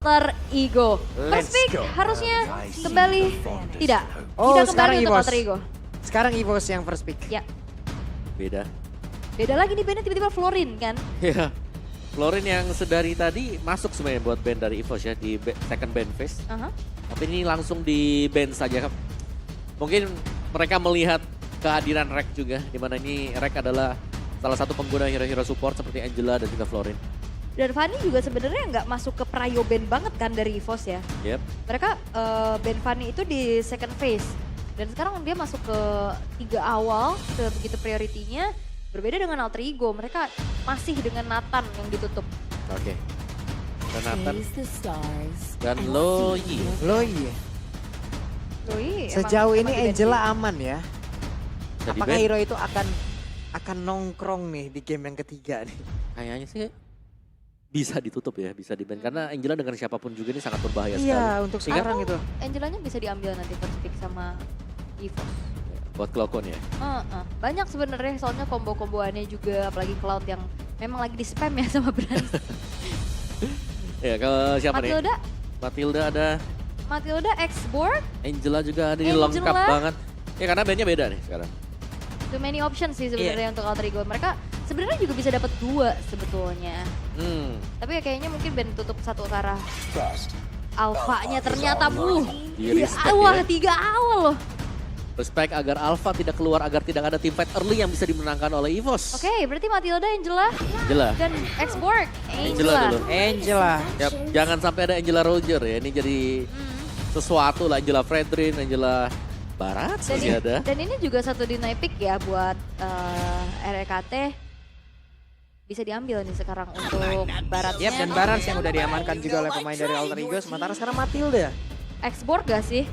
Alter Ego. Let's Perfect go. harusnya kembali. Tidak. Oh, Tidak sekarang kembali untuk EVOS. Alter Ego. Sekarang EVOS yang first pick. Ya. Beda. Beda lagi nih bandnya tiba-tiba Florin kan. Ya. Florin yang sedari tadi masuk sebenarnya buat band dari EVOS ya di second band phase. Aha. Tapi ini langsung di band saja. Mungkin mereka melihat kehadiran Rek juga. Dimana ini Rek adalah salah satu pengguna hero-hero support seperti Angela dan juga Florin. Dan Fanny juga sebenarnya nggak masuk ke prio band banget kan dari EVOS ya. Yep. Mereka band Fanny itu di second phase. Dan sekarang dia masuk ke 3 awal, ke begitu prioritinya. Berbeda dengan Alter Ego, mereka masih dengan Nathan yang ditutup. Oke. Dan Nathan Raise the stars dan and Loyi. see your Lo iya. Doi, Sejauh emang ini di band Angela aman ya. Jadi Apakah band hero itu akan nongkrong nih di game yang ketiga nih? kayaknya sih bisa ditutup ya, bisa di ban. Karena Angela dengan siapapun juga ini sangat berbahaya sekali. Iya, untuk Sehingga sekarang itu. Angelanya bisa diambil nanti first pick sama EVOS. buat Cloud ya. Banyak sebenarnya soalnya combo-komboannya juga, apalagi Cloud yang memang lagi di spam ya sama Brans. Ya kalau siapa nih? Matilda, Matilda ada, Matilda X-Borg, Angela juga ada, ini Angela. lengkap banget. Ya karena bandnya beda nih sekarang. too many options sih Iya. sebenarnya untuk Alter Ego. Mereka sebenarnya juga bisa dapat 2 sebetulnya. Tapi ya kayaknya mungkin band tutup satu ke arah Alpha-nya ternyata Di respect wah ya. 3 awal loh. Respect agar Alpha tidak keluar, agar tidak ada team fight early yang bisa dimenangkan oleh EVOS. Oke, berarti Matilda, Angela, Angela. dan X-Borg. Angela dulu. Angela. Yap, jangan sampai ada Angela Roger ya. Ini jadi sesuatu lah, Angela Fredrin, Angela Barat Dan, masih ada. dan ini juga satu deny pick ya buat RKT. Bisa diambil nih sekarang untuk Baratnya. Yap, dan Barans yang udah diamankan juga oleh pemain dari Alter Ego. Sementara sekarang Matilda. X-Borg gak sih?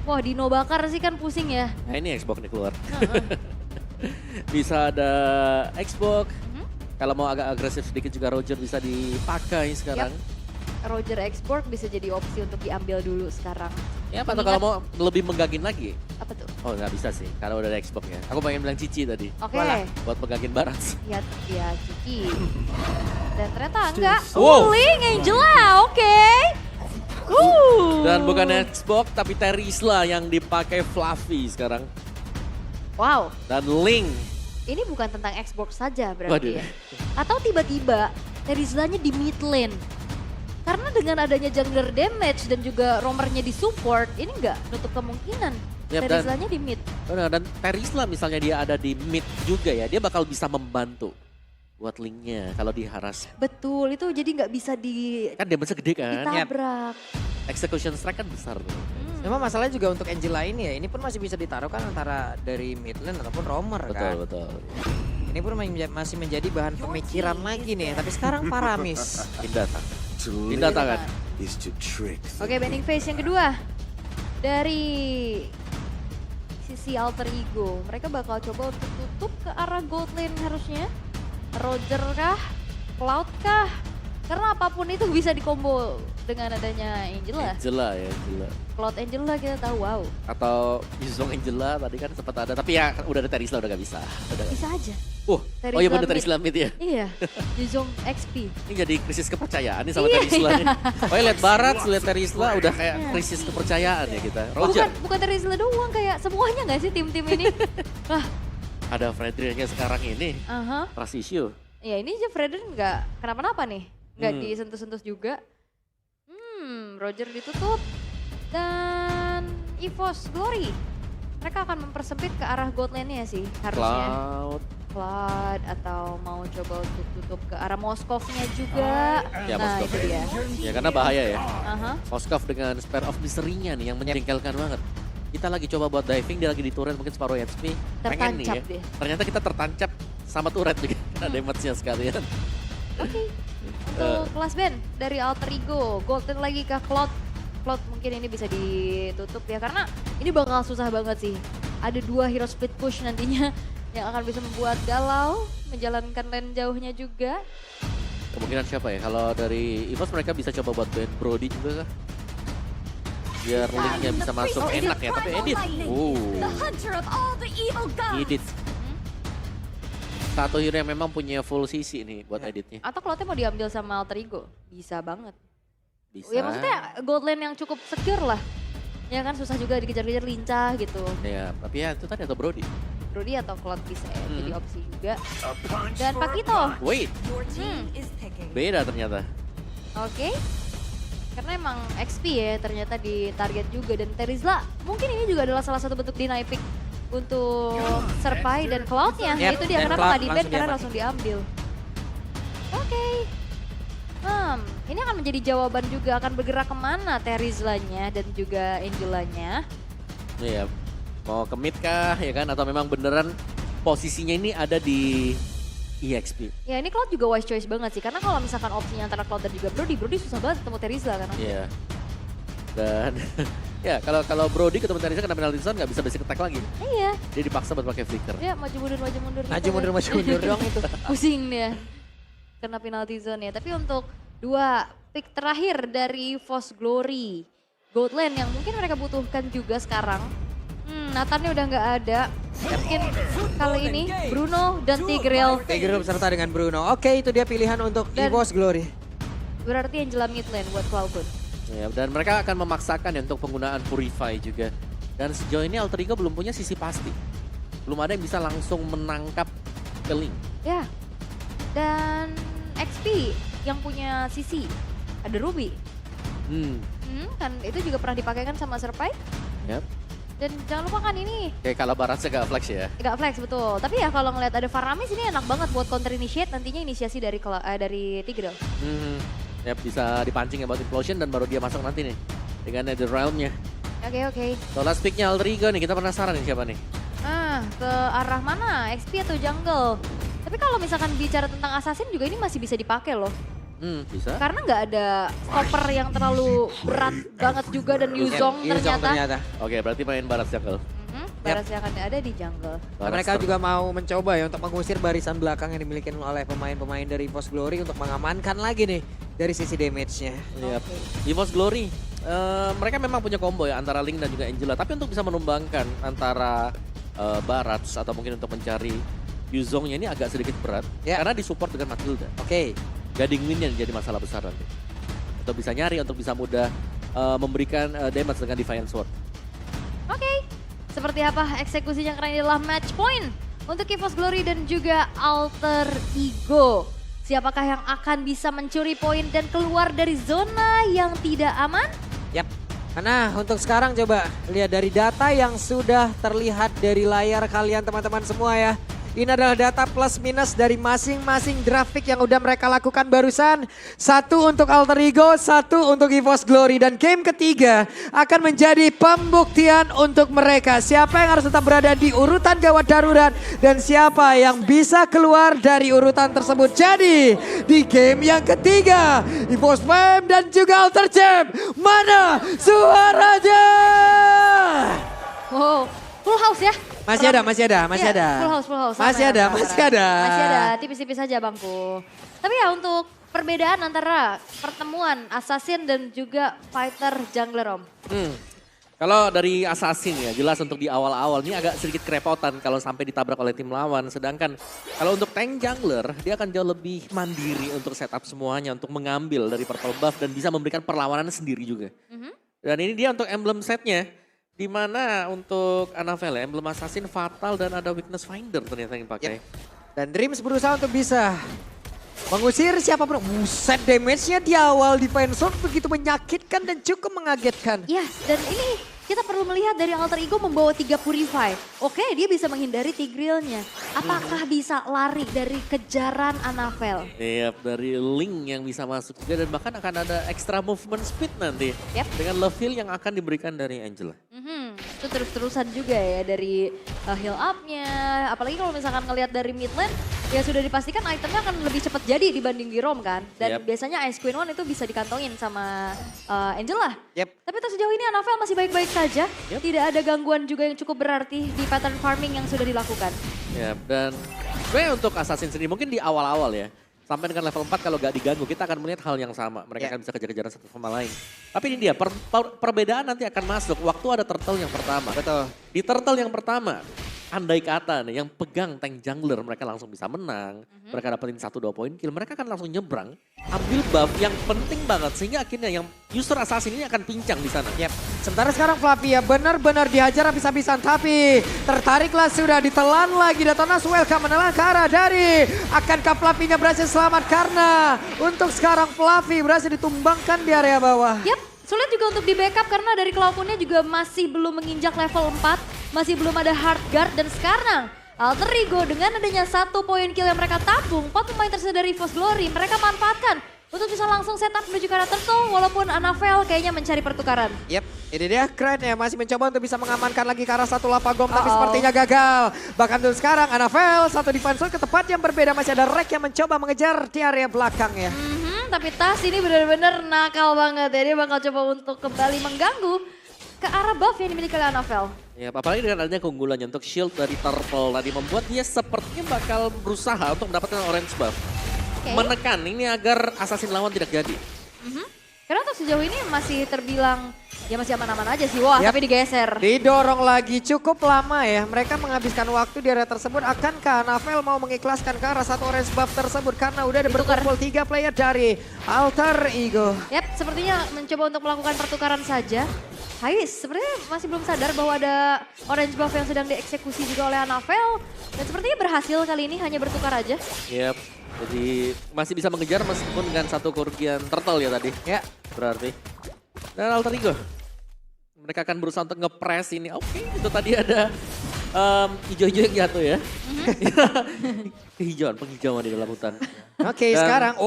Wah, Dino Bakar sih kan pusing ya. Nah ini Xbox nih keluar. Bisa ada Xbox. Kalau mau agak agresif sedikit juga Roger bisa dipakai sekarang. Roger X-Borg bisa jadi opsi untuk diambil dulu sekarang. Ya atau kalau mau lebih menggangin lagi. Apa tuh? Oh nggak bisa sih, kalau udah ada Xbox ya. Aku pengen bilang Cici tadi. Oke. Walah. Buat menggangin Barat. Ya, Cici. Dan ternyata enggak. Wow. Ling Angela, oke. Dan bukan Xbox tapi Terisla yang dipakai Fluffy sekarang. Wow, Dan Link. ini bukan tentang Xbox saja Waduh. berarti ya. Atau tiba-tiba Terizlanya di mid lane. Karena dengan adanya jungler damage dan juga roamernya di support, ini enggak nutup kemungkinan. Yap, dan- Terizlanya di mid. Benar, dan Terisla misalnya dia ada di mid juga ya, dia bakal bisa membantu buat Linknya kalau diharas. Betul, itu jadi nggak bisa Kan damage gede kan, ditabrak. execution strike kan besar tuh. Memang masalahnya juga untuk Angela ini ya, ini pun masih bisa ditaruh kan antara dari mid lane ataupun roamer kan. Betul. Ini pun masih menjadi bahan pemikiran lagi nih, tapi sekarang Paramis. Pindah tangan. To Pindah live tangan. is to trick. Oke, banding phase yang kedua dari sisi Alter Ego. Mereka bakal coba untuk tutup ke arah gold lane harusnya. Roger kah? Cloud kah? Karena apapun itu bisa dikombo dengan adanya Angela. Angela ya, Angela. Cloud Angela kita tahu, wow. Atau Yuzong Angela tadi kan sempat ada, tapi ya udah ada Terisla udah gak bisa. Udah. Bisa aja. Oh iya bener Terisla mid ya. Iya, Yuzong XP. Ini jadi krisis kepercayaan nih sama Iya. Terisla nih. Oh ya lihat Barat, lihat Terisla udah kayak krisis kepercayaan ya kita. Roger. Bukan Terizla doang, kayak semuanya nggak sih tim-tim ini? Lah, Ada Fredrinnya sekarang ini. aha. Trust issue. Ya ini aja Fredrin nggak kenapa-napa nih. Nggak Hmm. disentuh-sentuh juga. Roger ditutup. Dan EVOS Glory. Mereka akan mempersempit ke arah gold lane-nya sih harusnya. Cloud atau mau coba untuk tutup ke arah Moskov-nya juga. Ya, Nah Moskov itu ya. dia. Ya karena bahaya ya. Aha. Moskov dengan Spare of Misery-nya nih yang menjengkelkan banget. Kita lagi coba buat diving, dia lagi di turret mungkin separuh HP. Pengen nih Tertancap ya. dia. Ternyata kita tertancap sama turret juga. Karena damage-nya sekalian. Oke. Untuk kelas band dari Alter Ego, Golden lagi ke Cloud. Cloud mungkin ini bisa ditutup ya karena ini bakal susah banget sih. Ada 2 hero split push nantinya yang akan bisa membuat galau, menjalankan lane jauhnya juga. Kemungkinan siapa ya? Kalau dari EVOS mereka bisa coba buat band Brody juga kah? Biar linknya bisa masuk enak ya, tapi edit. Edit. Satu hero yang memang punya full sisi nih buat editnya. Atau Cloudnya mau diambil sama Alter Ego, bisa banget. Bisa. Ya maksudnya gold lane yang cukup secure lah. Ya kan susah juga dikejar-kejar lincah gitu. Ya, tapi ya itu tadi atau Brody. Brody atau Cloud bisa ya, jadi Hmm. opsi juga. Dan Pakito, Wait, Your team is picking. beda ternyata. oke. Karena emang XP ya ternyata di target juga. Dan Terizla mungkin ini juga adalah salah satu bentuk deny pick untuk Serpai dan Cloud-nya. Yep, Itu dia dan kenapa Cloud nggak di-ban langsung karena diaman. langsung diambil. Oke. Ini akan menjadi jawaban juga akan bergerak kemana Terizla-nya dan juga Angela-nya. Iya, mau ke mid kah ya kan atau memang beneran posisinya ini ada di EXP. Ya ini Cloud juga wise choice banget sih. Karena kalau misalkan opsinya antara Cloud dan juga Brody susah banget ketemu Terizla kan. Iya. Dan ya kalau Brody ketemu Teresa kena penalty zone nggak bisa basic attack lagi. Iya. Dia dipaksa buat pakai flicker. Ya maju mundur gitu Maju mundur, kan. maju mundur dong itu. Pusing dia. Kena penalty zone ya. Tapi untuk dua pick terakhir dari Force Glory. Gold lane yang mungkin mereka butuhkan juga sekarang. Nathannya udah nggak ada. Mungkin kali ini Bruno dan Tigreal. Tigreal beserta dengan Bruno. Oke, itu dia pilihan untuk Dan- EVOS Glory. Berarti Angela mid lane buat Cloud. Ya, dan mereka akan memaksakan ya untuk penggunaan Purify juga. Dan sejauh ini Alter Ego belum punya sisi pasti. Belum ada yang bisa langsung menangkap Keling. Ya. Dan XP yang punya sisi. Ada Ruby. Kan itu juga pernah dipakai kan sama Serpai. Yap. Dan jangan lupa kan ini Kayak kalau Baratnya gak flex ya. nggak flex betul. Tapi ya kalau ngeliat ada Faramis ini enak banget buat counter initiate nantinya inisiasi dari Tigreal. Ya bisa dipancing ya buat implosion dan baru dia masuk nanti nih. Dengan Nether Realm-nya. Oke. So last pick-nya Alter Ego nih, kita penasaran nih siapa nih. Ke arah mana? XP atau jungle? Tapi kalau misalkan bicara tentang assassin juga ini masih bisa dipakai loh. Bisa. Karena nggak ada stopper yang terlalu berat banget juga dan Yuzong Yuzong ternyata. Oke, berarti main Barat Jungle. Baras yang akan ada di jungle. Barat Mereka Star. juga mau mencoba ya untuk mengusir barisan belakang yang dimiliki oleh pemain-pemain dari EVOS Glory untuk mengamankan lagi nih dari sisi damage-nya. Yap. EVOS Glory, mereka memang punya combo ya antara Link dan juga Angela. Tapi untuk bisa menumbangkan antara Barat atau mungkin untuk mencari Yuzongnya ini agak sedikit berat. Ya. Karena disupport dengan Matilda. Oke. Gading Win yang jadi masalah besar nanti. Untuk bisa nyari, untuk bisa mudah memberikan damage dengan Defiant Sword. Oke. Seperti apa eksekusinya karena ini adalah match point untuk EVOS Glory dan juga Alter Ego. Siapakah yang akan bisa mencuri poin dan keluar dari zona yang tidak aman? Yap. Nah, untuk sekarang coba lihat dari data yang sudah terlihat dari layar kalian teman-teman semua ya. Ini adalah data plus minus dari masing-masing grafik yang udah mereka lakukan barusan. Satu untuk Alter Ego, satu untuk EVOS Glory. Dan game ketiga akan menjadi pembuktian untuk mereka. Siapa yang harus tetap berada di urutan gawat darurat. Dan siapa yang bisa keluar dari urutan tersebut. Jadi di game yang ketiga, EVOS Fame dan juga Alter Champ. Mana suaranya? Wow, full house ya. Masih ada. Iya, full house. Masih ada. Masih ada, tipis-tipis saja bangku. Tapi ya untuk perbedaan antara pertemuan Assassin dan juga Fighter Jungler Om. Kalau dari Assassin ya jelas untuk di awal-awal ini agak sedikit kerepotan kalau sampai ditabrak oleh tim lawan. Sedangkan kalau untuk tank jungler dia akan jauh lebih mandiri untuk setup semuanya. Untuk mengambil dari purple buff dan bisa memberikan perlawanan sendiri juga. Dan ini dia untuk emblem setnya. Di mana untuk Annabelle ya, emblem Assassin Fatal dan ada Weakness Finder ternyata yang pakai. Dan Dreams berusaha untuk bisa mengusir siapapun. Buset, damage-nya di awal Defense Sword begitu menyakitkan dan cukup mengagetkan. Ya, dan ini kita perlu melihat dari Alter Ego membawa 3 Purify. Oke, dia bisa menghindari Tigreal-nya. Apakah bisa lari dari kejaran Annabelle? Iya, dari Link yang bisa masuk juga dan bahkan akan ada extra movement speed nanti. Yap. Dengan love heal yang akan diberikan dari Angela. Itu terus-terusan juga ya dari heal up-nya. Apalagi kalau misalkan ngelihat dari mid lane, ya sudah dipastikan itemnya akan lebih cepat jadi dibanding di Rom kan. Dan Yep. biasanya Ice Queen One itu bisa dikantongin sama Angela. Yep. Tapi untuk sejauh ini Annabelle masih baik-baik saja. Yep. Tidak ada gangguan juga yang cukup berarti di pattern farming yang sudah dilakukan. Ya, dan sebenarnya untuk Assassin sendiri mungkin di awal-awal ya. Sampai dengan level 4 kalau gak diganggu kita akan melihat hal yang sama. Mereka Ya. akan bisa kejar-kejaran satu sama lain. Tapi ini dia, perbedaan nanti akan masuk waktu ada turtle yang pertama. Betul. Di turtle yang pertama, andai kata nih yang pegang tank jungler mereka langsung bisa menang, mereka dapetin 1-2 poin kill, mereka akan langsung nyebrang, ambil buff yang penting banget sehingga akhirnya yang user assassin ini akan pincang di sana. Yep. Sementara sekarang Flavia benar-benar dihajar habis-habisan tapi tertariklah sudah ditelan lagi Detonas welcome menelan ke arah dari akankah Flavinya berhasil selamat karena untuk sekarang Flavi berhasil ditumbangkan di area bawah. Yap, sulit juga untuk di backup karena dari Cloudmoon-nya juga masih belum menginjak level 4, masih belum ada hard guard dan sekarang Alter Ego dengan adanya 1 poin kill yang mereka tabung, 4 pemain tersisa dari EVOS Glory mereka manfaatkan untuk bisa langsung setup menuju ke arah Turtle walaupun Anavel kayaknya mencari pertukaran. Yep, ini dia Kren ya masih mencoba untuk bisa mengamankan lagi ke arah satu Lapagom tapi sepertinya gagal. Bahkan untuk sekarang Anavel satu defense ke tempat yang berbeda masih ada Rek yang mencoba mengejar di area belakang ya. Tapi Tas ini benar-benar nakal banget ya, dia bakal coba untuk kembali mengganggu ke arah buff yang dimiliki oleh Anavel. Ya, apalagi dengan adanya keunggulannya untuk shield dari Turtle tadi membuat dia sepertinya bakal berusaha untuk mendapatkan orange buff. Menekan ini agar assassin lawan tidak jadi. Karena untuk sejauh ini masih terbilang ya masih aman-aman aja sih. Wah, tapi digeser. Didorong lagi cukup lama ya. Mereka menghabiskan waktu di area tersebut. Akankah Anavel mau mengikhlaskan ke arah satu orange buff tersebut karena udah ada berkumpul 3 player dari Alter Ego. Yap, sepertinya mencoba untuk melakukan pertukaran saja. Hais sebenarnya masih belum sadar bahwa ada orange buff yang sedang dieksekusi juga oleh Anavel. Dan sepertinya berhasil kali ini hanya bertukar aja. Yap, jadi masih bisa mengejar meskipun dengan satu kerugian Turtle ya tadi. Ya. Berarti. Dan Alter Ego. Mereka akan berusaha untuk nge-press ini. Oke, itu tadi ada hijau-hijau yang jatuh ya. Kehijauan, penghijauan di dalam hutan. Oke, sekarang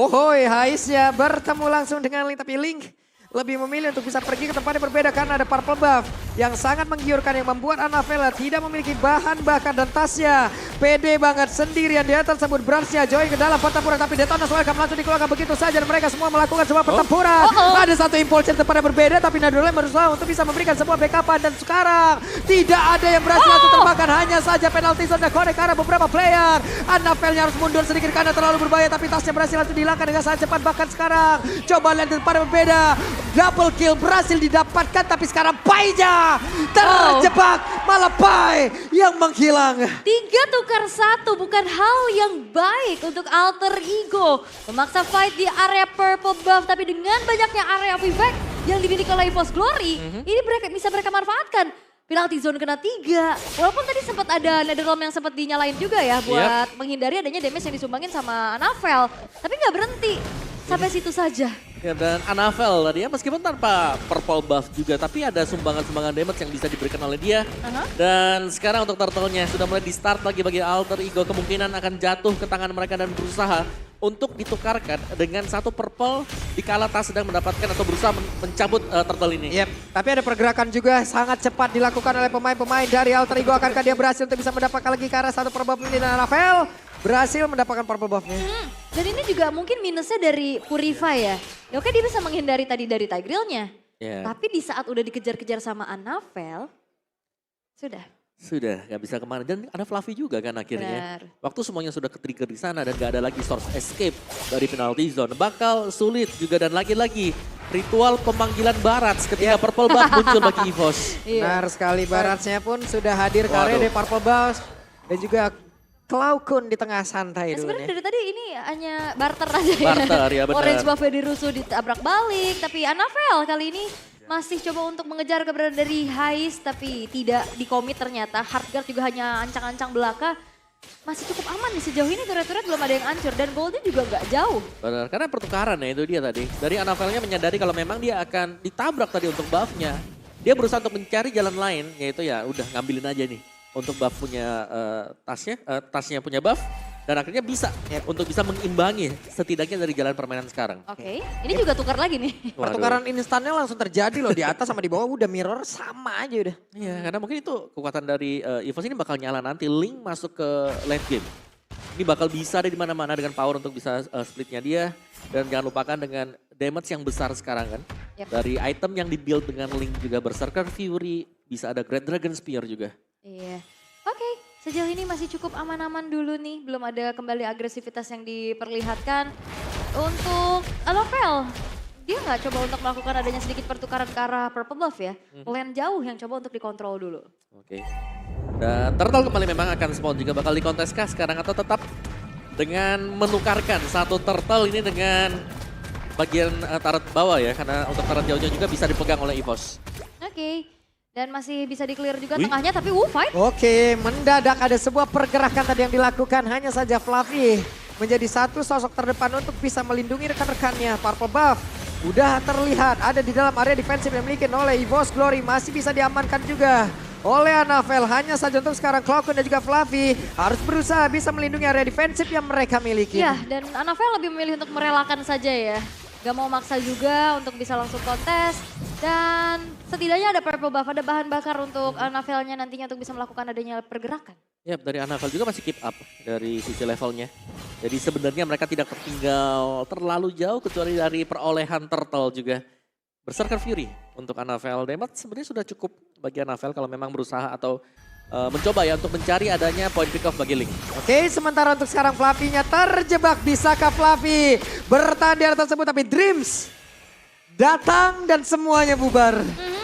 Haisnya bertemu langsung dengan Link tapi Link lebih memilih untuk bisa pergi ke tempat yang berbeda karena ada purple buff yang sangat menggiurkan yang membuat Anavel tidak memiliki bahan bakar dan tasnya pede banget sendirian dia tersebut berhasil join ke dalam pertempuran tapi Detonas welcome langsung dikeluarkan begitu saja dan mereka semua melakukan sebuah pertempuran. Ada satu impulse tempat yang berbeda tapi Nadolem berusaha untuk bisa memberikan sebuah backupan dan sekarang tidak ada yang berhasil langsung terbakar hanya saja penalti zone dan connect karena beberapa player. Anavelnya harus mundur sedikit karena terlalu berbahaya tapi tasnya berhasil langsung dihilangkan dengan sangat cepat bahkan sekarang coba lihat tempat yang berbeda. Double kill berhasil didapatkan tapi sekarang Painya terjebak malah Pai yang menghilang. 3 tukar 1 bukan hal yang baik untuk Alter Ego. Memaksa fight di area purple buff tapi dengan banyaknya area of effect yang dimiliki oleh EVOS Glory. Ini bisa mereka manfaatkan. Penalti zone kena 3. Walaupun tadi sempat ada Netherrealm yang sempat dinyalain juga ya buat menghindari adanya damage yang disumbangin sama Anavel. Tapi nggak berhenti. Sampai situ saja. Ya, dan Anavel tadi ya meskipun tanpa purple buff juga tapi ada sumbangan-sumbangan damage yang bisa diberikan oleh dia. Dan sekarang untuk Turtle-nya sudah mulai di start lagi bagi Alter Ego kemungkinan akan jatuh ke tangan mereka dan berusaha untuk ditukarkan dengan satu purple dikala Tas sedang mendapatkan atau berusaha mencabut Turtle ini. Yep, tapi ada pergerakan juga sangat cepat dilakukan oleh pemain-pemain dari Alter Ego. Akankah dia berhasil untuk bisa mendapatkan lagi ke arah satu purple buff ini dan Anavel berhasil mendapatkan purple buff-nya. Dan ini juga mungkin minusnya dari Purify ya. Ya oke dia bisa menghindari tadi dari Tigreal-nya. Tapi di saat udah dikejar-kejar sama Anavel, sudah gak bisa kemana. Dan ada Fluffy juga kan akhirnya. Benar. Waktu semuanya sudah ke-trigger di sana dan gak ada lagi source escape dari penalty zone. Bakal sulit juga dan lagi-lagi ritual pemanggilan Barat ketika purple buff muncul bagi EVOS. Benar sekali Baratnya pun sudah hadir karena dari purple buff dan juga Cloudmoon di tengah santai dulu. Sebenarnya dari tadi ini hanya barter aja ya. Barter ya benar. Orange buff-nya dirusuh ditabrak balik. Tapi Anavel kali ini masih coba untuk mengejar keberadaan dari Hais. Tapi tidak dikomit ternyata. Hardguard juga hanya ancang-ancang belaka. Masih cukup aman nih sejauh ini turret-turret belum ada yang hancur. Dan goldnya juga gak jauh. Benar, karena pertukaran ya itu dia tadi. Dari Anavelnya menyadari kalau memang dia akan ditabrak tadi untuk buff-nya. Dia berusaha untuk mencari jalan lain. Yaitu ya udah ngambilin aja nih. Untuk buff punya tasnya punya buff dan akhirnya bisa untuk bisa mengimbangi setidaknya dari jalan permainan sekarang. Oke, ini juga tukar lagi nih. Pertukaran instannya langsung terjadi loh di atas sama di bawah udah mirror sama aja udah. Iya, karena mungkin itu kekuatan dari EVOS ini bakal nyala nanti Link masuk ke late game. Ini bakal bisa ada di mana-mana dengan power untuk bisa splitnya dia dan jangan lupakan dengan damage yang besar sekarang kan. Dari item yang dibuild dengan Link juga Berserker Fury, bisa ada Great Dragon Spear juga. Iya, oke. Sejauh ini masih cukup aman-aman dulu nih. Belum ada kembali agresivitas yang diperlihatkan. Untuk Anavel, dia nggak coba untuk melakukan adanya sedikit pertukaran ke arah purple buff ya. Lane jauh yang coba untuk dikontrol dulu. Oke. Dan Turtle kembali memang akan spawn juga bakal dikonteskah sekarang atau tetap dengan menukarkan satu Turtle ini dengan bagian turret bawah ya. Karena untuk turret jauhnya juga bisa dipegang oleh EVOS. Oke. Dan masih bisa di-clear juga Wih. tengahnya tapi fight. Oke, mendadak ada sebuah pergerakan tadi yang dilakukan. Hanya saja Fluffy menjadi satu sosok terdepan untuk bisa melindungi rekan-rekannya. Purple buff udah terlihat ada di dalam area defensif yang dimiliki oleh EVOS Glory. Masih bisa diamankan juga oleh Anavel. Hanya saja untuk sekarang Cloudcon dan juga Fluffy harus berusaha bisa melindungi area defensif yang mereka miliki. Iya, dan Anavel lebih memilih untuk merelakan saja ya. Gak mau maksa juga untuk bisa langsung kontes. Dan setidaknya ada purple buff, ada bahan bakar untuk Anavelnya nantinya untuk bisa melakukan adanya pergerakan. Yap, dari Anavel juga masih keep up dari sisi levelnya. Jadi sebenarnya mereka tidak tertinggal terlalu jauh kecuali dari perolehan Turtle juga. Berserker Fury untuk Anavel. Damage sebenarnya sudah cukup bagi Anavel kalau memang berusaha atau mencoba ya untuk mencari adanya point pick off bagi Link. Oke, sementara untuk sekarang Fluffy-nya terjebak. Bisakah Fluffy bertahan di area tersebut? Tapi Dreams datang dan semuanya bubar.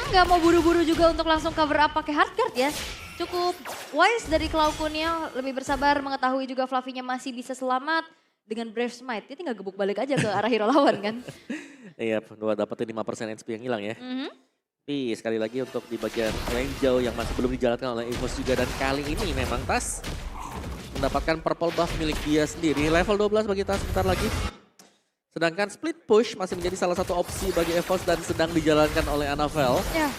Gak mau buru-buru juga untuk langsung cover up pakai hard guard ya. Cukup wise dari Cloudcon-nya, lebih bersabar mengetahui juga Fluffy-nya masih bisa selamat. Dengan Brave Smite, dia tinggal gebuk balik aja ke arah hero lawan kan. Iya, dua dapetin 5% HP yang hilang ya. Tapi sekali lagi untuk di bagian lane jauh yang masih belum dijalankan oleh EVOS juga. Dan kali ini memang Tas mendapatkan purple buff milik dia sendiri. Level 12 bagi Tas sebentar lagi. Sedangkan split push masih menjadi salah satu opsi bagi EVOS dan sedang dijalankan oleh Anavel. Ya,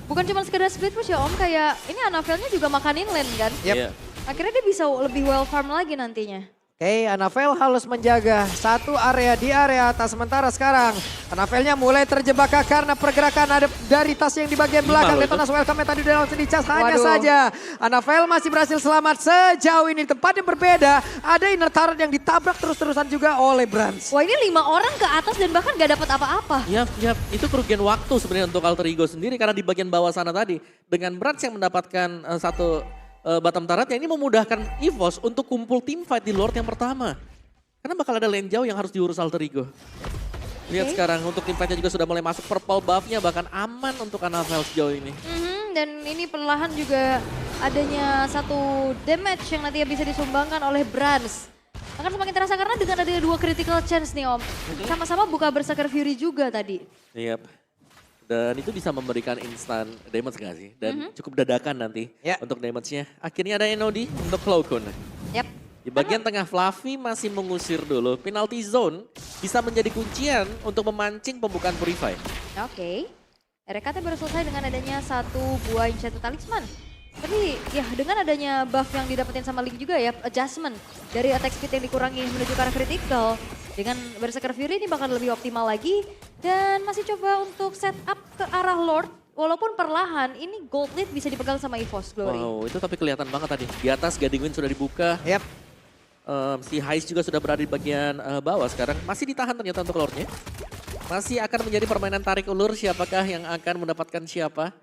bukan cuma sekedar split push ya Om, kayak ini Anavelnya juga makanin lane kan. Yep. Iya. Akhirnya dia bisa lebih well farm lagi nantinya. Oke, Anavel harus menjaga satu area di area atas. Sementara sekarang Anavelnya mulai terjebak karena pergerakan ada dari Tas yang di bagian belakang. loh Detonas welcome tadi udah langsung dicas. Hanya Waduh. saja Anavel masih berhasil selamat sejauh ini. Di tempat yang berbeda ada inner turret yang ditabrak terus-terusan juga oleh Brans. Wah ini 5 orang ke atas dan bahkan gak dapat apa-apa. Yap, itu kerugian waktu sebenarnya untuk Alter Ego sendiri karena di bagian bawah sana tadi dengan Brans yang mendapatkan satu bottom turret yang ini memudahkan EVOS untuk kumpul tim fight di Lord yang pertama. Karena bakal ada lane jauh yang harus diurus Alter Ego. Lihat sekarang untuk tim fightnya juga sudah mulai masuk purple buffnya bahkan aman untuk Anavel sejauh ini. Dan ini perlahan juga adanya satu damage yang nantinya bisa disumbangkan oleh Brans. Akan semakin terasa karena dengan adanya 2 critical chance nih Om. Sama-sama buka Berserker Fury juga tadi. Yap. Dan itu bisa memberikan instant damage gak sih? Dan cukup dadakan nanti untuk damage-nya. Akhirnya ada NOD untuk Cloudcon. Yap. Di bagian tengah Fluffy masih mengusir dulu. Penalty zone bisa menjadi kuncian untuk memancing pembukaan Purify. Oke. RKT baru selesai dengan adanya satu buah Enchanted Talisman. Tapi ya dengan adanya buff yang didapetin sama Link juga ya, adjustment dari attack speed yang dikurangi menuju ke arah critical. Dengan Berserker Fury ini bakal lebih optimal lagi. Dan masih coba untuk set up ke arah Lord. Walaupun perlahan ini gold lead bisa dipegang sama EVOS Glory. Wow, itu tapi kelihatan banget tadi. Di atas Guiding Wind sudah dibuka. Yap. Si Heist juga sudah berada di bagian bawah sekarang. Masih ditahan ternyata untuk Lordnya. Masih akan menjadi permainan tarik ulur siapakah yang akan mendapatkan siapa.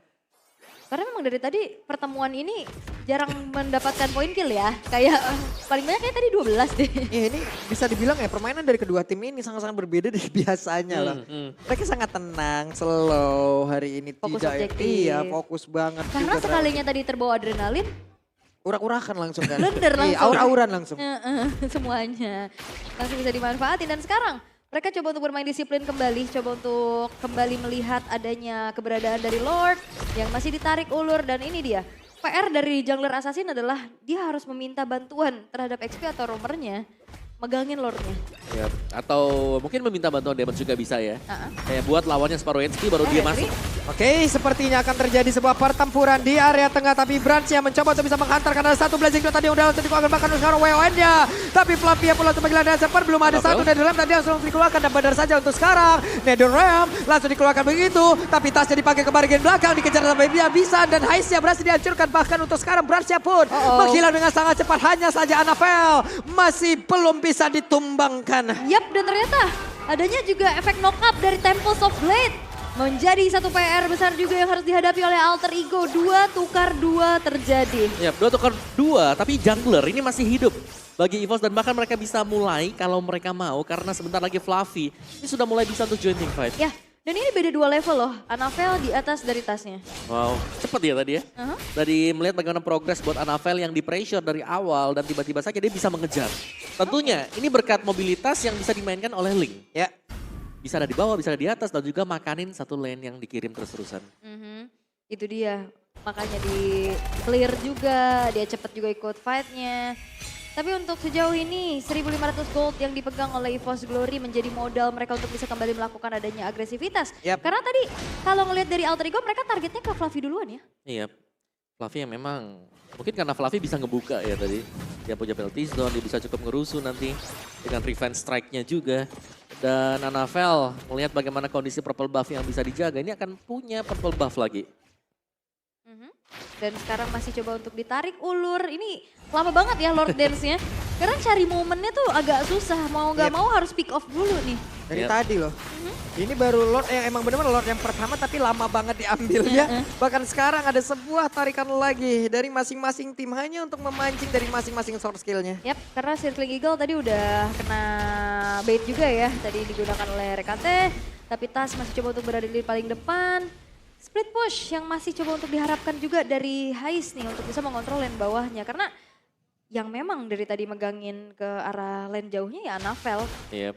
Karena memang dari tadi pertemuan ini jarang mendapatkan poin kill ya. Kayak paling banyak kayak tadi 12 deh. Ya, ini bisa dibilang ya permainan dari kedua tim ini sangat-sangat berbeda dari biasanya lah. Mereka sangat tenang, slow hari ini. Fokus tidak objektif. Iya, fokus banget. Karena juga sekalinya tadi terbawa adrenalin, urak-urakan langsung kan. Blender Iya, langsung. aur-auran langsung. semuanya langsung bisa dimanfaatin. Dan sekarang mereka coba untuk bermain disiplin kembali, coba untuk kembali melihat adanya keberadaan dari Lord yang masih ditarik ulur. Dan ini dia, PR dari jungler assassin adalah dia harus meminta bantuan terhadap XP atau roamernya, megangin Lordnya. Ya, atau mungkin meminta bantuan damage juga bisa ya. Kayak buat lawannya separuh HP baru dia masuk. Oke, sepertinya akan terjadi sebuah pertempuran di area tengah. Tapi Brans yang mencoba untuk bisa menghantar karena ada satu blazing tadi yang udah langsung dikeluarkan. Bahkan sekarang WON-nya. Tapi Fluffy yang pulang untuk panggilan Nether belum ada satu Netherrealm tadi langsung dikeluarkan. Dan benar saja untuk sekarang Netherrealm langsung dikeluarkan begitu. Tapi tasnya dipakai ke bagian belakang, dikejar sampai dia bisa. Dan Heist-nya berhasil dihancurkan. Bahkan untuk sekarang Brans-nya pun menghilang dengan sangat cepat. Hanya saja Anavel masih belum bisa ditumbangkan. Yap, dan ternyata adanya juga efek knock up dari Temples of Blade. Menjadi satu PR besar juga yang harus dihadapi oleh Alter Ego. 2 tukar 2 terjadi. Ya, 2 tukar 2, tapi jungler ini masih hidup bagi EVOS dan bahkan mereka bisa mulai kalau mereka mau karena sebentar lagi Fluffy ini sudah mulai bisa untuk join team fight. Ya, Dan ini beda 2 level loh, Anavel di atas dari tasnya. Wow, cepet ya tadi ya. Tadi melihat bagaimana progres buat Anavel yang di pressure dari awal dan tiba-tiba saja dia bisa mengejar. Tentunya ini berkat mobilitas yang bisa dimainkan oleh Link. Ya. Bisa ada di bawah, bisa ada di atas dan juga makanin satu lane yang dikirim terus-terusan. Itu dia, makanya di clear juga, dia cepet juga ikut fight-nya. Tapi untuk sejauh ini 1.500 gold yang dipegang oleh EVOS Glory menjadi modal mereka untuk bisa kembali melakukan adanya agresivitas. Yap. Karena tadi kalau ngelihat dari Alter Ego mereka targetnya ke Fluffy duluan ya. Iya, Fluffy yang memang mungkin karena Fluffy bisa ngebuka ya tadi. Dia punya penalty zone, dia bisa cukup ngerusuh nanti dengan revenge strike-nya juga. Dan Anavel melihat bagaimana kondisi purple buff yang bisa dijaga, ini akan punya purple buff lagi. Dan sekarang masih coba untuk ditarik ulur. Ini lama banget ya Lord Dance-nya. Karena cari momennya tuh agak susah. Mau nggak mau harus pick off dulu nih. Dari Yap. tadi loh. Ini baru Lord yang emang bener-bener Lord yang pertama tapi lama banget diambilnya. Bahkan sekarang ada sebuah tarikan lagi dari masing-masing tim hanya untuk memancing dari masing-masing source skillnya. Yap, karena Circling Eagle tadi udah kena bait juga ya. Tadi digunakan oleh Rekate. Tapi Tas masih coba untuk berada di paling depan. Split push yang masih coba untuk diharapkan juga dari Hais nih untuk bisa mengontrol lane bawahnya. Karena yang memang dari tadi megangin ke arah lane jauhnya ya Anavel. Yep.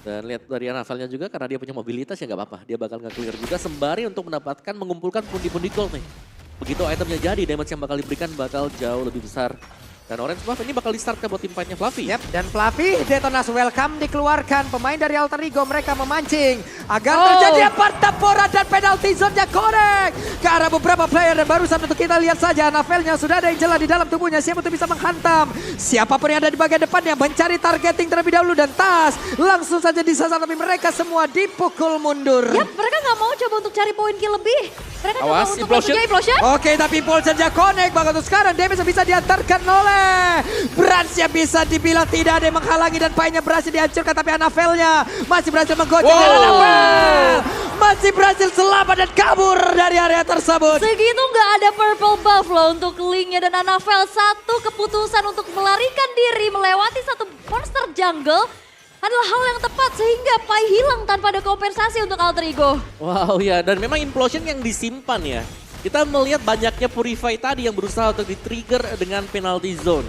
Dan lihat dari Anavelnya juga karena dia punya mobilitas ya nggak apa-apa. Dia bakal nge-clear juga sembari untuk mendapatkan mengumpulkan pundi-pundi gold nih. Begitu itemnya jadi, damage yang bakal diberikan bakal jauh lebih besar. Dan Orange Buff ini bakal di-start ke buat tim fight-nya Fluffy. Yap, dan Fluffy, Detonas welcome dikeluarkan. Pemain dari Alter Ego mereka memancing. Agar terjadi Partapora dan penalty zone-nya korek. Ke arah beberapa player dan barusan untuk kita lihat saja Anavelnya sudah ada Angela di dalam tubuhnya. Siap untuk bisa menghantam. Siapapun yang ada di bagian depannya mencari targeting terlebih dahulu. Dan Tas langsung saja disasar tapi mereka semua dipukul mundur. Yap, mereka nggak mau coba untuk cari poin kill lebih. Mereka coba Awas, untuk implosion. langsung implosion. Oke, tapi impulse saja connect. Bahkan untuk sekarang damage bisa diantarkan oleh Brans yang bisa dibilang tidak ada yang menghalangi dan painnya berhasil dihancurkan. Tapi Anavelnya masih berhasil menggocek dan Anavel masih berhasil selamat dan kabur dari area tersebut. Segitu nggak ada purple buff loh untuk Linknya dan Anavel. Satu keputusan untuk melarikan diri melewati satu monster jungle adalah hal yang tepat sehingga Pai hilang tanpa ada kompensasi untuk Alter Ego. Wow ya, dan memang implosion yang disimpan ya. Kita melihat banyaknya Purify tadi yang berusaha untuk di-trigger dengan penalty zone.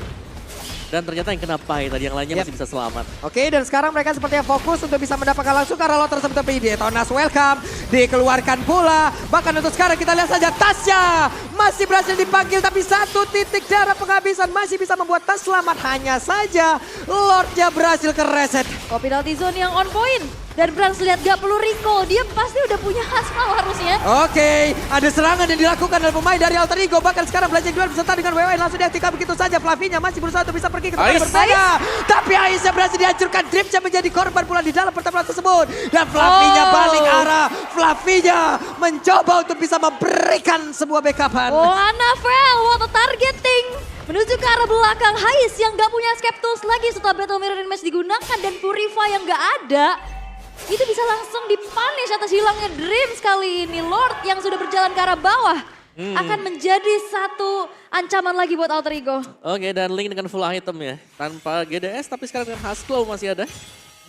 Dan ternyata yang kena Pai tadi, yang lainnya masih bisa selamat. Oke, dan sekarang mereka sepertinya fokus untuk bisa mendapatkan langsung karena lot tersebut. Tapi Detonas welcome, dikeluarkan pula. Bahkan untuk sekarang kita lihat saja Tasya masih berhasil dipanggil. Tapi satu titik darah penghabisan masih bisa membuat Tas selamat. Hanya saja Lordnya berhasil ke reset. Oh, penalty zone yang on point. Dan Brans lihat gak perlu recall, dia pasti udah punya Hasmal harusnya. Oke, ada serangan yang dilakukan oleh pemain dari Alter Ego. Bahkan sekarang Blazing Duel beserta dengan WWN langsung diaktifkan begitu saja. Flavinya masih berusaha untuk bisa pergi ke tempat yang berbeda. Tapi Aisnya berhasil dihancurkan. Dripsnya menjadi korban pula di dalam pertempuran tersebut. Dan Flavinya balik arah. Flavinya mencoba untuk bisa memberikan sebuah backupan. Oh, Anavel, what a targeting. Menuju ke arah belakang Hais yang gak punya escape tools lagi setelah Battle Mirror Match digunakan. Dan Purify yang gak ada. Itu bisa langsung dipunish atas hilangnya Dreams kali ini. Lord yang sudah berjalan ke arah bawah akan menjadi satu ancaman lagi buat Alter Ego. Oke, dan Link dengan full item ya. Tanpa GDS, tapi sekarang dengan Hasclaw masih ada.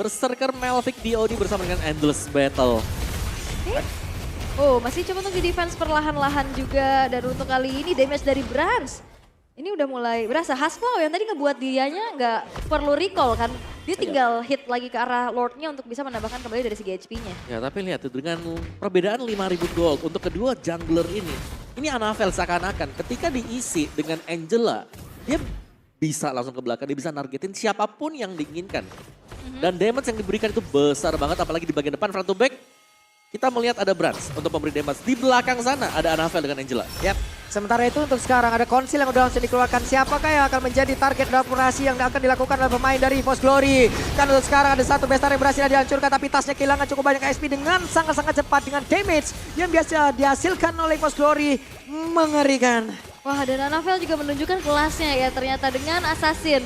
Berserker Melvic DOD bersama dengan Endless Battle. Oh, masih coba untuk di defense perlahan-lahan juga. Dan untuk kali ini damage dari Brans. Ini udah mulai berasa. Hasclaw yang tadi ngebuat dianya nggak perlu recall kan. Dia tinggal hit lagi ke arah Lordnya untuk bisa menambahkan kembali dari segi HP-nya. Ya, tapi lihat tuh dengan perbedaan 5.000 gold untuk kedua jungler ini. Ini Anavel seakan-akan ketika diisi dengan Angela, dia bisa langsung ke belakang, dia bisa nargetin siapapun yang diinginkan. Dan damage yang diberikan itu besar banget, apalagi di bagian depan front to back. Kita melihat ada Brans untuk memberi damage. Di belakang sana ada Anavel dengan Angela. Yap. Sementara itu untuk sekarang ada konsil yang udah langsung dikeluarkan. Siapakah yang akan menjadi target dalam operasi yang akan dilakukan oleh pemain dari EVOS Glory. Kan untuk sekarang ada satu bestar yang berhasil dihancurkan. Tapi Tasnya kehilangan cukup banyak SP dengan sangat-sangat cepat. Dengan damage yang biasa dihasilkan oleh EVOS Glory. Mengerikan. Wah, dan Anavel juga menunjukkan kelasnya ya ternyata dengan Assassin.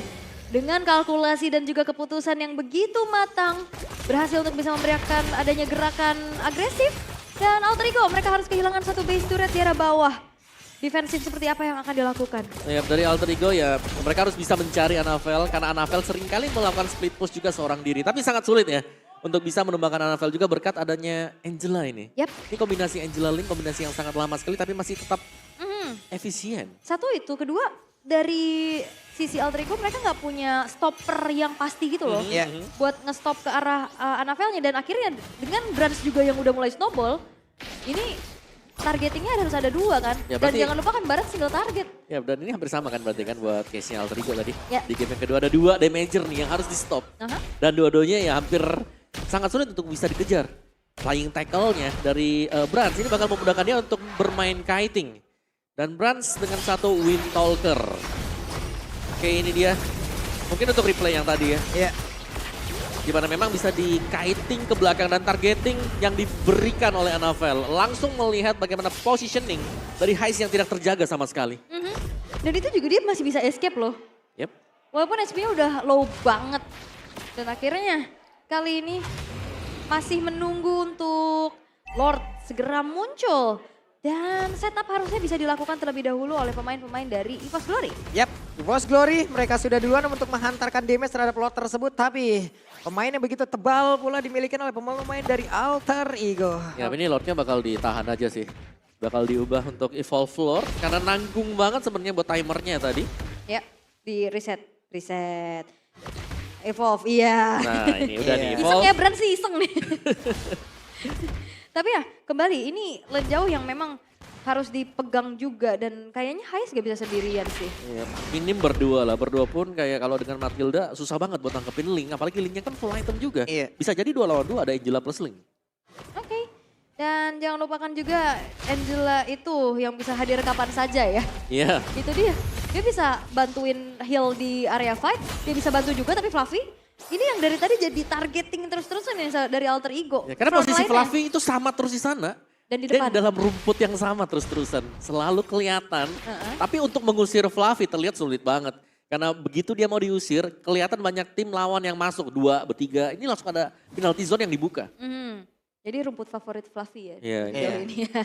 Dengan kalkulasi dan juga keputusan yang begitu matang. Berhasil untuk bisa memberikan adanya gerakan agresif. Dan Alter Ego mereka harus kehilangan satu base turret di arah bawah. Defensif seperti apa yang akan dilakukan? Ya, dari Alter Ego ya mereka harus bisa mencari Anavel. Karena Anavel seringkali melakukan split push juga seorang diri. Tapi sangat sulit ya untuk bisa menumbangkan Anavel juga berkat adanya Angela ini. Yap. Ini kombinasi Angela Link, kombinasi yang sangat lama sekali tapi masih tetap efisien. Satu itu, kedua dari sisi Alter Ego mereka nggak punya stopper yang pasti gitu loh. Iya. Buat ngestop ke arah Anavelnya dan akhirnya dengan Brans juga yang udah mulai snowball, ini targetingnya harus ada 2 kan. Ya, Dan berarti- jangan lupa kan Barat single target. Ya dan ini hampir sama kan berarti kan buat case-nya Alter Ego tadi. Ya. Di game yang kedua ada 2 damager nih yang harus di stop. Aha. Dan dua-duanya ya hampir sangat sulit untuk bisa dikejar. Flying tackle-nya dari Brans ini bakal memudahkan dia untuk bermain kiting. Dan Brans dengan satu Windtalker. Oke ini dia. Mungkin untuk replay yang tadi ya. Iya. Gimana memang bisa di kiting ke belakang dan targeting yang diberikan oleh Anavel. Langsung melihat bagaimana positioning dari Heist yang tidak terjaga sama sekali. Dan itu juga dia masih bisa escape loh. Yep. Walaupun HP-nya udah low banget. Dan akhirnya kali ini masih menunggu untuk Lord segera muncul. Dan setup harusnya bisa dilakukan terlebih dahulu oleh pemain-pemain dari EVOS Glory. Yap, EVOS Glory mereka sudah duluan untuk menghantarkan damage terhadap Lord tersebut. Tapi pemain yang begitu tebal pula dimiliki oleh pemain-pemain dari Alter Ego. Ya ini Lordnya bakal ditahan aja sih. Bakal diubah untuk Evolve Lord. Karena nanggung banget sebenarnya buat timernya tadi. Ya, di reset. Evolve, iya. Nah ini udah di Iseng Evolve. ya, Brand sih iseng nih. Tapi ya kembali ini lane jauh yang memang harus dipegang juga dan kayaknya Heist gak bisa sendirian sih. Ya, minim berdua lah. Berdua pun kayak kalau dengan Matilda susah banget buat nangkepin Link. Apalagi Linknya kan full item juga. Iya. Bisa jadi 2 lawan 2 ada Angela plus Link. Oke. Dan jangan lupakan juga Angela itu yang bisa hadir kapan saja ya. Iya. Itu dia. Dia bisa bantuin heal di area fight. Dia bisa bantu juga tapi Fluffy ini yang dari tadi jadi targeting terus-terusan ya dari Alter Ego. Ya, karena posisi Fluffy itu sama terus di sana. Dan di Dia depan. di dalam rumput yang sama terus-terusan. Selalu kelihatan. Tapi untuk mengusir Fluffy terlihat sulit banget. Karena begitu dia mau diusir, kelihatan banyak tim lawan yang masuk. 2, bertiga. Ini langsung ada penalty zone yang dibuka. Jadi rumput favorit Fluffy ya. Iya, sejauh iya. ini ya.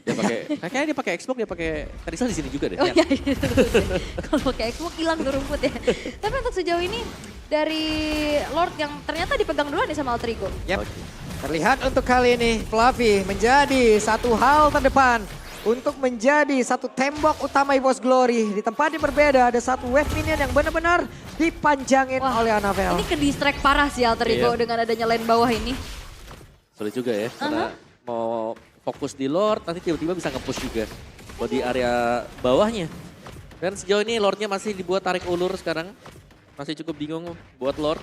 Dia pakai, kayaknya dia pakai Xbox, dia pakai Terisal di sini juga deh. Oh iya, iya. Kalau pakai Xbox hilang tuh rumput ya. Tapi untuk sejauh ini dari Lord yang ternyata dipegang duluan nih sama Alter Ego. Yap. Oke. Terlihat untuk kali ini Fluffy menjadi satu hal terdepan untuk menjadi satu tembok utama EVOS Glory. Di tempat yang berbeda ada satu wave minion yang benar-benar dipanjangin Wah, oleh Anavel. Ini ke distract parah sih Alter Ego Iya. dengan adanya lane bawah ini. Sulit juga ya, karena mau fokus di Lord, nanti tiba-tiba bisa nge-push juga. Buat di area bawahnya. Dan sejauh ini Lordnya masih dibuat tarik ulur sekarang. Masih cukup bingung buat Lord.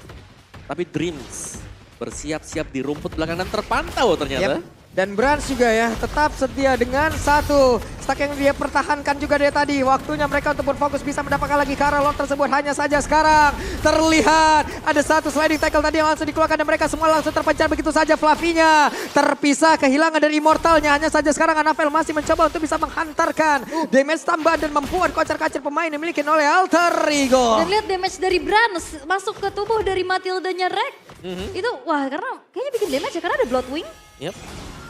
Tapi Dreams bersiap-siap di rumput belakang dan terpantau ternyata. Yap. Dan Brans juga ya tetap setia dengan satu stack yang dia pertahankan juga dari tadi. Waktunya mereka untuk berfokus bisa mendapatkan lagi ke arah Lord tersebut. Hanya saja sekarang terlihat ada satu sliding tackle tadi yang langsung dikeluarkan dan mereka semua langsung terpencar begitu saja. Fluffy-nya terpisah, kehilangan dari Immortalnya. Hanya saja sekarang Anavel masih mencoba untuk bisa menghantarkan damage tambahan dan membuat kocar-kacir pemain yang dimiliki oleh Alter Ego. Dan lihat damage dari Brans masuk ke tubuh dari Matildanya Rek. Itu wah karena kayaknya bikin damage ya karena ada Bloodwing. Yap.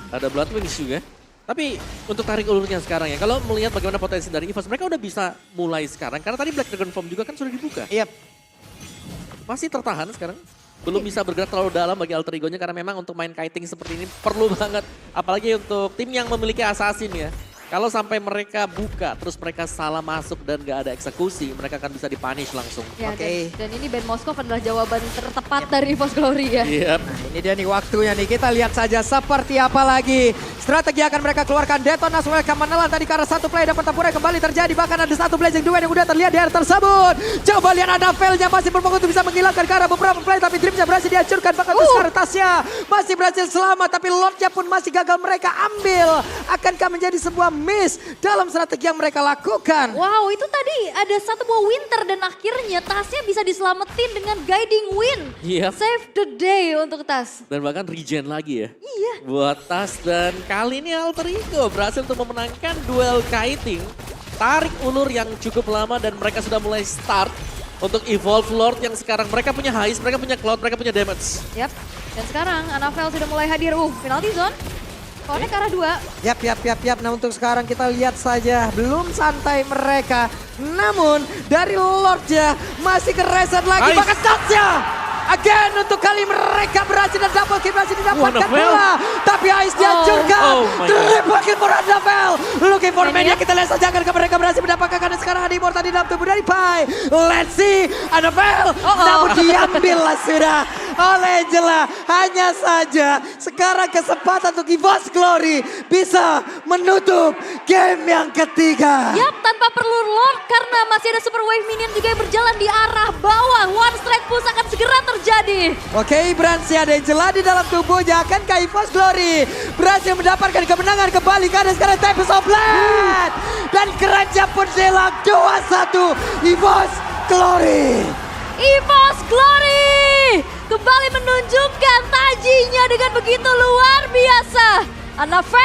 Ada Blood Wings juga. Tapi untuk tarik ulurnya sekarang ya, kalau melihat bagaimana potensi dari EVOS, mereka udah bisa mulai sekarang. Karena tadi Black Dragon Form juga kan sudah dibuka. Yap. Masih tertahan sekarang. Belum bisa bergerak terlalu dalam bagi Alter Ego-nya karena memang untuk main kiting seperti ini perlu banget. Apalagi untuk tim yang memiliki assassin ya. Kalau sampai mereka buka, terus mereka salah masuk dan gak ada eksekusi, mereka akan bisa dipunish langsung. Ya, Oke. dan ini Ben Moskov adalah jawaban tertepat dari EVOS Glory ya. Yep. Nah, ini dia nih waktunya nih, kita lihat saja seperti apa lagi strategi akan mereka keluarkan. Detonas welcome menelan tadi karena satu play dan pertempuran kembali terjadi. Bahkan ada satu blazing duel yang udah terlihat di area tersebut. Coba lihat Anavelnya masih berfokus untuk bisa menghilangkan ke arah beberapa play. Tapi Dreamsnya berhasil dihancurkan. Bahkan untuk sekarang Tasya masih berhasil selamat. Tapi Lordnya pun masih gagal mereka ambil. Akankah menjadi sebuah miss dalam strategi yang mereka lakukan? Wow, itu tadi ada satu buah winter dan akhirnya Tasnya bisa diselamatin dengan guiding wind. Yep. Save the day untuk Tas. Dan bahkan regen lagi ya. Iya. Buat Tas dan kali ini Alter Ego berhasil untuk memenangkan duel kiting. Tarik ulur yang cukup lama dan mereka sudah mulai start untuk Evolve Lord yang sekarang mereka punya Heist, mereka punya Cloud, mereka punya damage. Yap. Dan sekarang Anavel sudah mulai hadir. Penalty zone. Connect ke arah 2. Yap. Nah untuk sekarang kita lihat saja belum santai mereka. Namun dari Lordnya masih ke reset lagi. Nice. Bahkan Tasya Again untuk kali mereka berhasil dan double kill berhasil didapatkan Annabelle. pula. Tapi Ais dihancurkan. Oh my God. Triple kill for Annabelle. Looking for Mania. Kita lihat saja akan mereka berhasil mendapatkan karena sekarang ada immortal di dalam tubuh dari Pai. Let's see Annabelle. Namun diambil lah sudah oleh Angela. Hanya saja sekarang kesempatan untuk EVOS Glory bisa menutup game yang ketiga. Yap, tanpa perlu Lord karena masih ada Super Wave Minion juga yang berjalan di arah bawah. One strike push akan segera terjadi. Oke, Bransi ada Angela di dalam tubuhnya. Akankah EVOS Glory berhasil mendapatkan kemenangan kembali karena sekarang Tempest of Blade. Dan keranjang pun hilang 2-1 EVOS Glory. EVOS Glory kembali menunjukkan tajinya dengan begitu luar biasa. Annabelle.